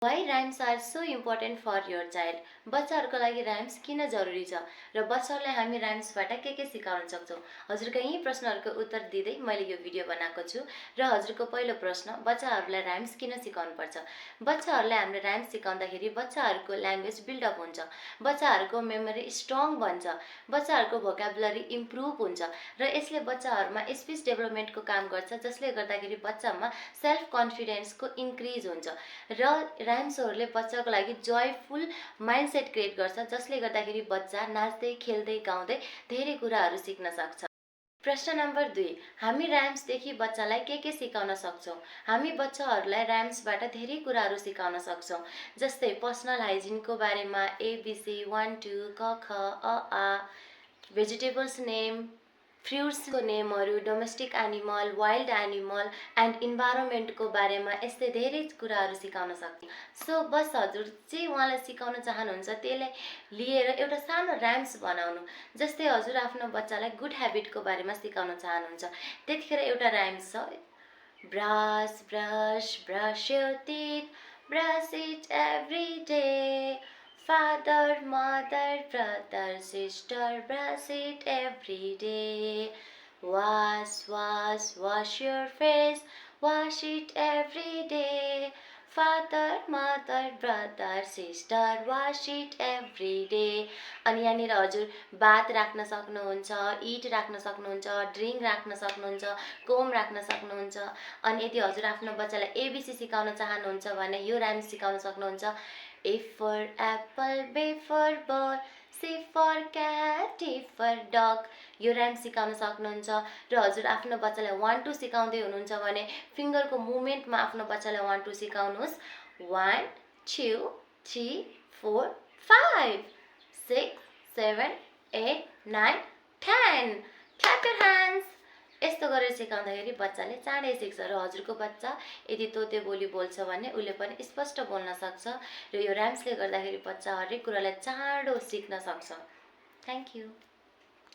Why rhymes are so important for your child? बच्चाहरूको लागि rhymes किन जरुरी छ र बच्चाहरूलाई हामी राइम्सबाट के सिकाउन सक्छौं? हजुरका यी प्रश्नहरूको उत्तर दिँदै मैले यो भिडियो बनाएको छु र हजुरको पहिलो प्रश्न बच्चाहरूलाई राइम्स किन सिकाउनु पर्छ? बच्चाहरूलाई हामीले राइम्स सिकाउँदाखेरि बच्चाहरूको ल्याङ्ग्वेज बिल्ड अप हुन्छ, बच्चाहरूको मेमोरी स्ट्रङ बन्छ, बच्चाहरूको भोकाबुलरी इम्प्रुभ हुन्छ र यसले बच्चाहरूमा स्पिच डेभलपमेन्टको काम गर्छ, जसले गर्दाखेरि बच्चामा सेल्फ कन्फिडेन्सको इन्क्रिज हुन्छ र राइम्सहरूले बच्चाको लागि जोयफुल माइन्डसेट क्रिएट गर्छ, जसले गर्दाखेरि बच्चा नाच्दै खेल्दै गाउँदै धेरै कुराहरू सिक्न सक्छ। प्रश्न नम्बर 2, हामी राइम्सदेखि बच्चालाई के सिकाउन सक्छौं? हामी बच्चाहरूलाई राइम्सबाट धेरै कुराहरू सिकाउन सक्छौं, जस्तै पर्सनल हाइजिनको बारेमा ABC 1 2 क ख अ आ, भेजिटेबल्स नेम, फ्रुट्सको नेमहरू, domestic animal, wild animal and इन्भाइरोमेन्टको बारेमा यस्तै धेरै कुराहरू सिकाउन सक्छ। सो बस हजुर जे उहाँलाई सिकाउन चाहनुहुन्छ त्यसलाई लिएर एउटा सानो राइम्स बनाउनु। जस्तै हजुर आफ्नो बच्चालाई गुड ह्याबिटको बारेमा सिकाउन चाहनुहुन्छ, त्यतिखेर एउटा राइम्स छ, brush brush brush your teeth, brush it every day, Father, mother, brother, sister, brush it every day. Wash, wash, wash your face, wash it every day. Father, mother, brother, sister, wash it every day. अनि यहाँनिर हजुर बात राख्न सक्नुहुन्छ, it राख्न सक्नुहुन्छ, drink राख्न सक्नुहुन्छ, कोम राख्न सक्नुहुन्छ। अनि यदि हजुर आफ्नो बच्चालाई ABC सिकाउन चाहनुहुन्छ भने यो राइम्स सिकाउन सक्नुहुन्छ। A for apple, B for ball, C for cat, D for dog. यो राइम सिकाउन सक्नुहुन्छ र हजुर आफ्नो बच्चालाई 1 2 सिकाउँदै हुनुहुन्छ भने फिंगरको मुभमेन्टमा आफ्नो बच्चालाई 1 2 सिकाउनुहोस्। 1 2 3 4 5 6 7 8 9 10. Clap your hands. यस्तो गरेर सिकाउँदाखेरि बच्चाले चाँडै सिक्छ र हजुरको बच्चा यदि तोते बोली बोल्छ भने उले पनि स्पष्ट बोल्न सक्छ र यो राइम्सले गर्दाखेरि बच्चा हरेक कुरालाई चाँडो सिक्न सक्छ। Thank you.